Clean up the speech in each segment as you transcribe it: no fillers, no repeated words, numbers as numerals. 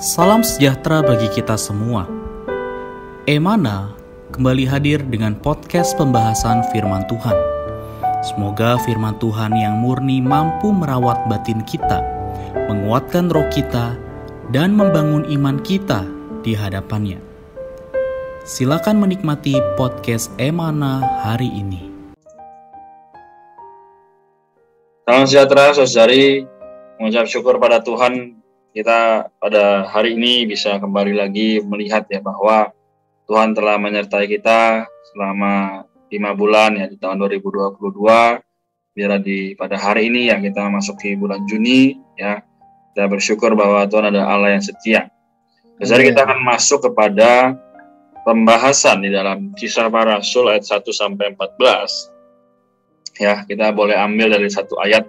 Salam sejahtera bagi kita semua. Emana kembali hadir dengan podcast pembahasan firman Tuhan. Semoga firman Tuhan yang murni mampu merawat batin kita, menguatkan roh kita, dan membangun iman kita di hadapannya. Silakan menikmati podcast Emana hari ini. Salam sejahtera saudari, mengucap syukur pada Tuhan. Kita pada hari ini bisa kembali lagi melihat ya bahwa Tuhan telah menyertai kita selama 5 bulan ya di tahun 2022. Biar pada hari ini ya kita memasuki bulan Juni ya. Kita bersyukur bahwa Tuhan adalah Allah yang setia. Jadi kita akan masuk kepada pembahasan di dalam Kisah Para Rasul ayat 1 sampai 14. Ya, kita boleh ambil dari satu ayat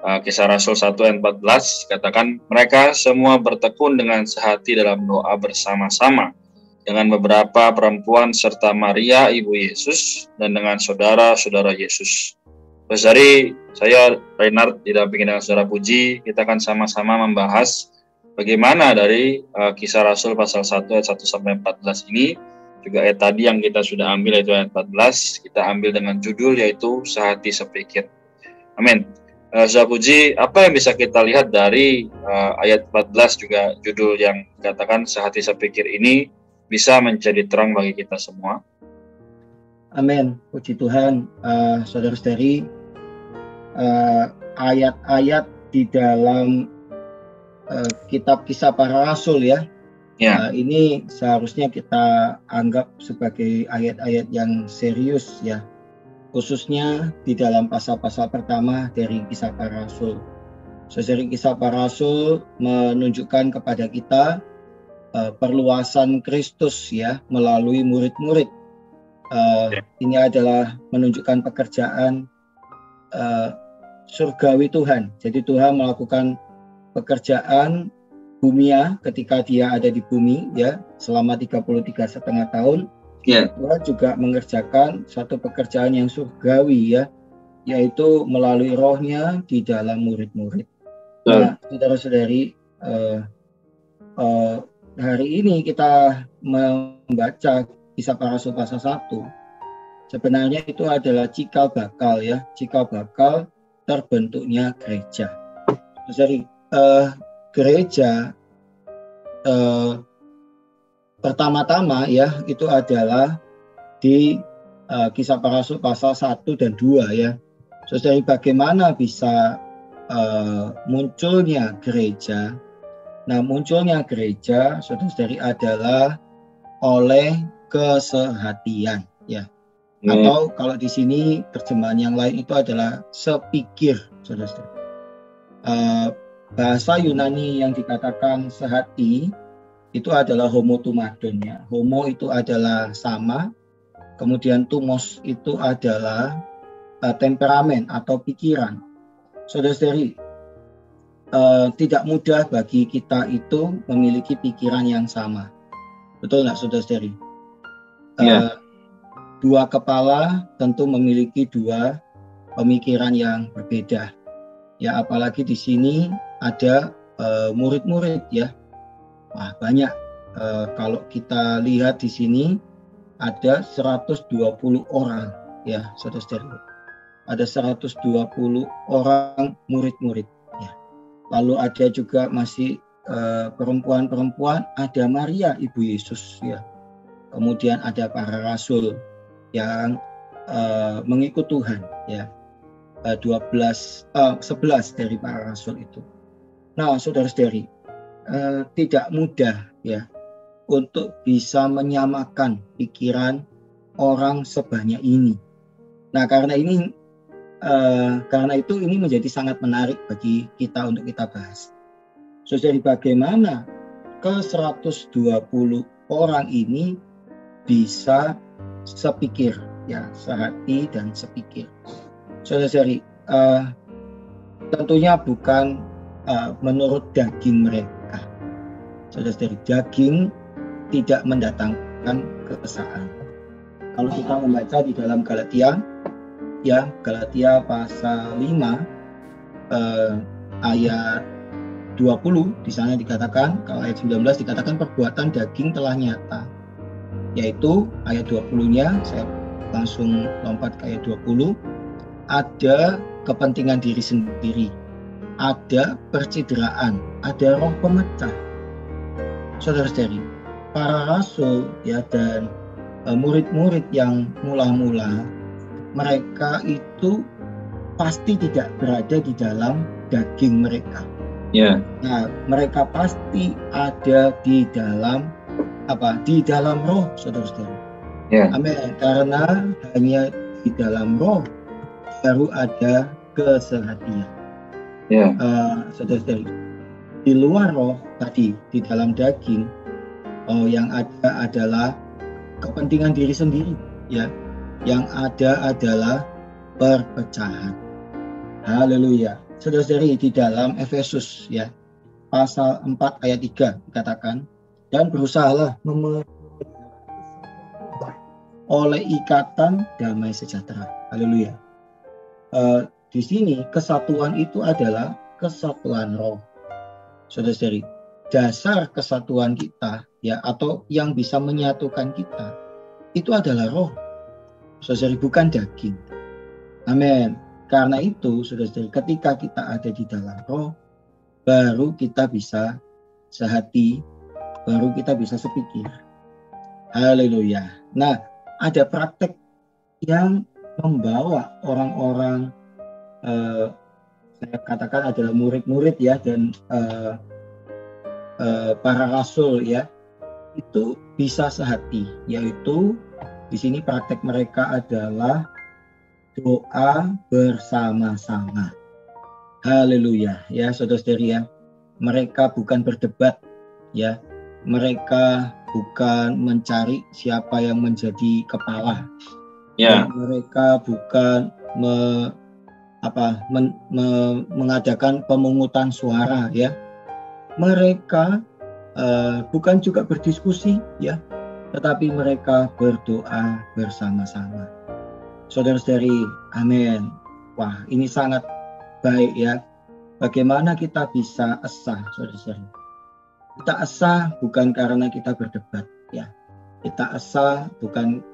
Kisah Rasul 1 ayat 14, katakan, mereka semua bertekun dengan sehati dalam doa bersama-sama dengan beberapa perempuan serta Maria ibu Yesus dan dengan saudara-saudara Yesus. Terus dari saya Reinhard didampingi dengan saudara Puji, kita akan sama-sama membahas bagaimana dari Kisah Rasul pasal 1 ayat 1 sampai 14 ini, juga ayat tadi yang kita sudah ambil yaitu ayat 14, kita ambil dengan judul yaitu sehati sepikir. Amin. Saudara Puji, apa yang bisa kita lihat dari ayat 14 juga judul yang dikatakan sehati sepikir ini bisa menjadi terang bagi kita semua? Amin. Puji Tuhan, saudara-saudari, ayat-ayat di dalam kitab Kisah Para Rasul ya. Ini seharusnya kita anggap sebagai ayat-ayat yang serius ya. Khususnya di dalam pasal-pasal pertama dari Kisah Para Rasul. Dari Kisah Para Rasul menunjukkan kepada kita perluasan Kristus ya melalui murid-murid. Ini adalah menunjukkan pekerjaan surgawi Tuhan. Jadi Tuhan melakukan pekerjaan bumia ketika dia ada di bumi ya selama 33,5 tahun. Tuhan juga mengerjakan satu pekerjaan yang surgawi ya, yaitu melalui rohnya di dalam murid-murid. Nah, saudara-saudari, hari ini kita membaca Kisah Para Rasul pasal 1. Sebenarnya itu adalah cikal bakal ya, cikal bakal terbentuknya gereja. Jadi gereja pertama-tama ya itu adalah di Kisah Para Rasul pasal 1 dan 2 ya. Saudari, bagaimana bisa munculnya gereja? Nah, munculnya gereja saudari adalah oleh kesehatian ya. Atau kalau di sini terjemahan yang lain itu adalah sepikir saudari. Bahasa Yunani yang dikatakan sehati itu adalah homotumadon ya. Homo itu adalah sama, kemudian tumos itu adalah temperamen atau pikiran. Saudara-saudari, tidak mudah bagi kita itu memiliki pikiran yang sama. Betul nggak saudara-saudari? Dua kepala tentu memiliki dua pemikiran yang berbeda. Ya, apalagi di sini ada murid-murid ya. Wah, banyak. Kalau kita lihat di sini ada 120 orang ya, saudara-saudara. Ada 120 orang murid-murid ya. Lalu ada juga masih perempuan-perempuan, ada Maria ibu Yesus ya. Kemudian ada para rasul yang mengikut Tuhan ya. 11 dari para rasul itu. Nah, saudara-saudari, tidak mudah ya untuk bisa menyamakan pikiran orang sebanyak ini. Nah, karena itu ini menjadi sangat menarik bagi kita untuk kita bahas. Jadi bagaimana ke 120 orang ini bisa sepikir ya, sehati dan sepikir. Saudara-saudari, tentunya bukan menurut daging mereka. Saudara-saudari, daging tidak mendatangkan keesaan. Kalau kita membaca di dalam Galatia ya, Galatia pasal 5 ayat 20 di sana dikatakan, kalau ayat 19 dikatakan perbuatan daging telah nyata. Yaitu ayat 20-nya, saya langsung lompat ke ayat 20, ada kepentingan diri sendiri, ada percideraan, ada roh pemecah. Saudara-saudari, para rasul ya dan murid-murid yang mula-mula, mereka itu pasti tidak berada di dalam daging mereka. Nah, mereka pasti ada di dalam apa? Di dalam roh, saudara-saudara. Amin. Karena hanya di dalam roh baru ada kesehatian. Saudara-saudari, di luar roh tadi, di dalam daging, yang ada adalah kepentingan diri sendiri, ya. Yang ada adalah perpecahan. Haleluya. Saudara-saudari, di dalam Efesus ya, pasal 4 ayat 3 dikatakan, dan berusahalah oleh ikatan damai sejahtera. Haleluya. Di sini kesatuan itu adalah kesatuan roh. Saudara-saudari, dasar kesatuan kita ya, atau yang bisa menyatukan kita itu adalah roh. Saudara-saudari, bukan daging. Amin. Karena itu, saudara-saudari, ketika kita ada di dalam roh, baru kita bisa sehati, baru kita bisa sepikir. Haleluya. Nah, ada praktek yang membawa orang-orang, saya katakan adalah murid-murid ya, dan para rasul ya, itu bisa sehati, yaitu di sini praktek mereka adalah doa bersama-sama. Haleluya ya, saudara-saudari ya. Mereka bukan berdebat ya. Mereka bukan mencari siapa yang menjadi kepala. Mereka bukan mengadakan pemungutan suara ya. Mereka bukan juga berdiskusi ya, tetapi mereka berdoa bersama-sama. Saudara-saudari, amin. Wah, ini sangat baik ya. Bagaimana kita bisa esah, saudara-saudari? Kita esah bukan karena kita berdebat ya. Kita esah bukan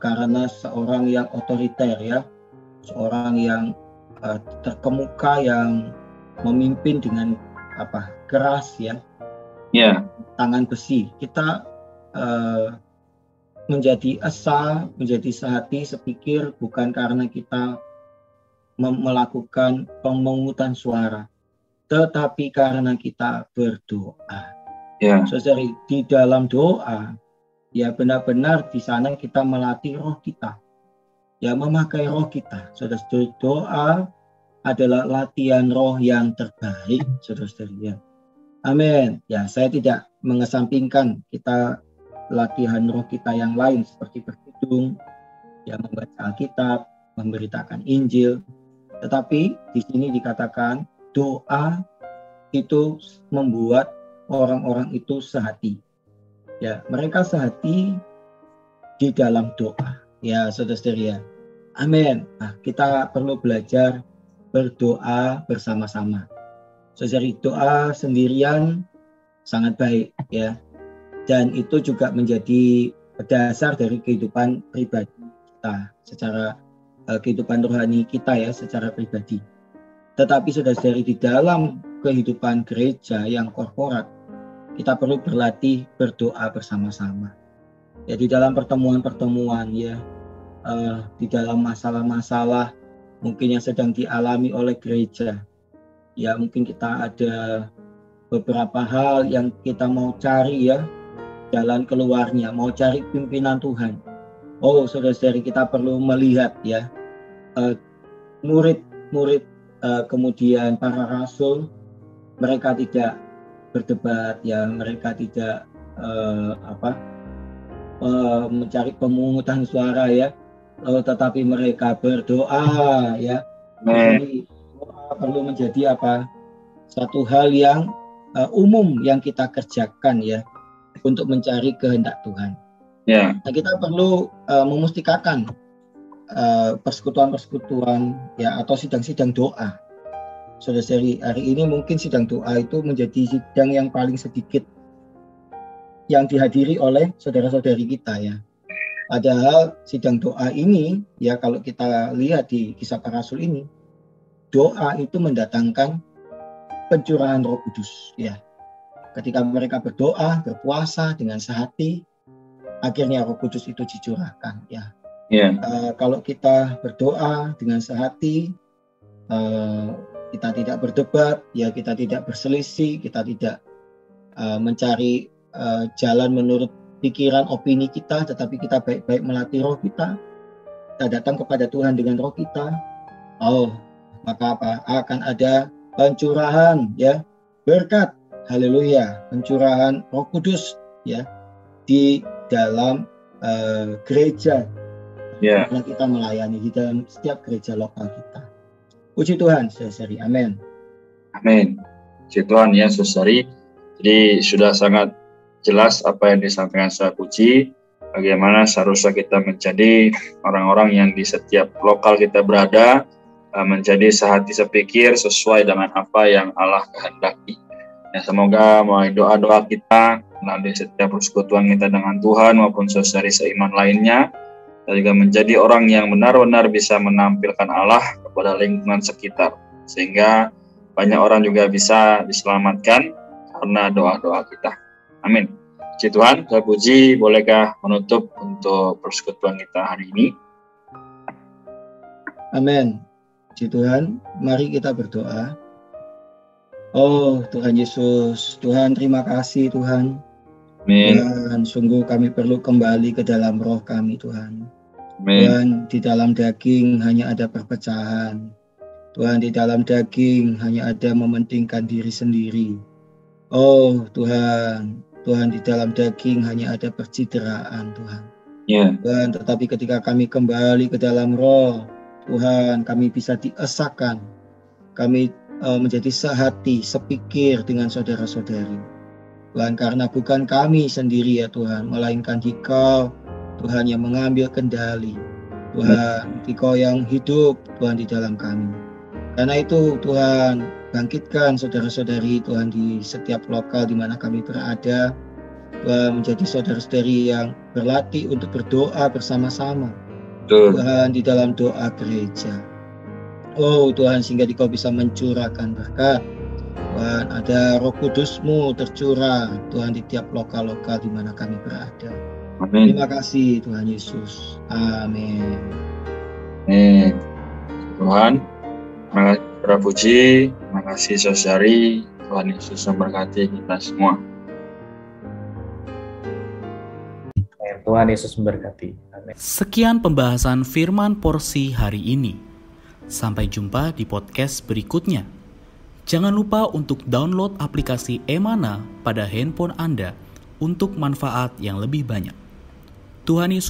karena seorang yang otoriter ya, seorang yang terkemuka, yang memimpin dengan keras ya, tangan besi. Kita menjadi esa, menjadi sehati, sepikir bukan karena kita melakukan pemungutan suara, tetapi karena kita berdoa. Saudari, di dalam doa, ya benar-benar di sana kita melatih roh kita, ya memakai roh kita. Saudara-saudari, doa adalah latihan roh yang terbaik, saudara-saudari. Ya. Amin. Ya, saya tidak mengesampingkan kita latihan roh kita yang lain seperti berkidung, ya membaca Alkitab, memberitakan Injil. Tetapi di sini dikatakan doa itu membuat orang-orang itu sehati. Ya, mereka sehati di dalam doa. Ya, saudara-saudari ya. Amin. Nah, kita perlu belajar berdoa bersama-sama. Saudari, doa sendirian sangat baik ya. Dan itu juga menjadi dasar dari kehidupan pribadi kita, secara kehidupan rohani kita ya, secara pribadi. Tetapi saudara-saudari, di dalam kehidupan gereja yang korporat, kita perlu berlatih berdoa bersama-sama. Ya, di dalam pertemuan-pertemuan ya, di dalam masalah-masalah mungkin yang sedang dialami oleh gereja, ya mungkin kita ada beberapa hal yang kita mau cari ya, jalan keluarnya, mau cari pimpinan Tuhan. Oh, saudara-saudari, kita perlu melihat ya, murid-murid kemudian para rasul, mereka tidak berdebat ya, mereka tidak mencari pemungutan suara ya, tetapi mereka berdoa ya. Jadi doa perlu menjadi satu hal yang umum yang kita kerjakan ya, untuk mencari kehendak Tuhan. Nah, kita perlu memustikakan persekutuan-persekutuan ya, atau sidang-sidang doa. saudara-saudari, hari ini mungkin sidang doa itu menjadi sidang yang paling sedikit yang dihadiri oleh saudara-saudari kita ya. Padahal sidang doa ini ya, kalau kita lihat di Kisah Para Rasul ini, doa itu mendatangkan pencurahan Roh Kudus ya. Ketika mereka berdoa, berpuasa dengan sehati, akhirnya Roh Kudus itu dicurahkan ya. Kalau kita berdoa dengan sehati, kita tidak berdebat ya, kita tidak berselisih, kita tidak mencari jalan menurut pikiran, opini kita, tetapi kita baik-baik melatih roh kita. Kita datang kepada Tuhan dengan roh kita. Maka apa? Akan ada pencurahan ya, berkat, haleluya, pencurahan Roh Kudus ya di dalam gereja yang kita melayani, di dalam setiap gereja lokal kita. Puji Tuhan, saudari. Amin. Amin. Puji Tuhan ya, saudari. Jadi sudah sangat jelas apa yang disampaikan Saudara Puji, bagaimana seharusnya kita menjadi orang-orang yang di setiap lokal kita berada, menjadi sehati sepikir sesuai dengan apa yang Allah kehendaki. Ya, semoga melalui doa-doa kita, melalui setiap persekutuan kita dengan Tuhan maupun saudari seiman lainnya, kita juga menjadi orang yang benar-benar bisa menampilkan Allah kepada lingkungan sekitar, sehingga banyak orang juga bisa diselamatkan karena doa-doa kita. Amin. Puji Tuhan, Saudara Puji, bolehkah menutup untuk persekutuan kita hari ini? Amin. Puji Tuhan, mari kita berdoa. Tuhan Yesus, Tuhan terima kasih Tuhan. Amin. Tuhan, sungguh kami perlu kembali ke dalam roh kami Tuhan. Amin. Tuhan, di dalam daging hanya ada perpecahan. Tuhan, di dalam daging hanya ada mementingkan diri sendiri. Tuhan, di dalam daging hanya ada percideraan Tuhan. Tuhan, tetapi ketika kami kembali ke dalam roh, Tuhan, kami bisa diesakan. Kami menjadi sehati, sepikir dengan saudara-saudari. Tuhan, karena bukan kami sendiri ya Tuhan, melainkan Dikau, Tuhan, yang mengambil kendali. Tuhan, Dikau yang hidup, Tuhan, di dalam kami. Karena itu Tuhan, bangkitkan saudara-saudari Tuhan di setiap lokal di mana kami berada. Tuhan, menjadi saudara-saudari yang berlatih untuk berdoa bersama-sama. Tuhan, di dalam doa gereja. Tuhan, sehingga Dikau bisa mencurahkan berkat. Tuhan, ada Roh Kudus-Mu tercurah Tuhan di tiap lokal-lokal di mana kami berada. Amin. Terima kasih Tuhan Yesus. Amin. Tuhan, terima kasih Saudara Puji, terima kasih saudari. Tuhan Yesus memberkati kita semua. Tuhan Yesus memberkati. Amin. Sekian pembahasan firman porsi hari ini. Sampai jumpa di podcast berikutnya. Jangan lupa untuk download aplikasi Emana pada handphone Anda untuk manfaat yang lebih banyak. Tuhan Yesus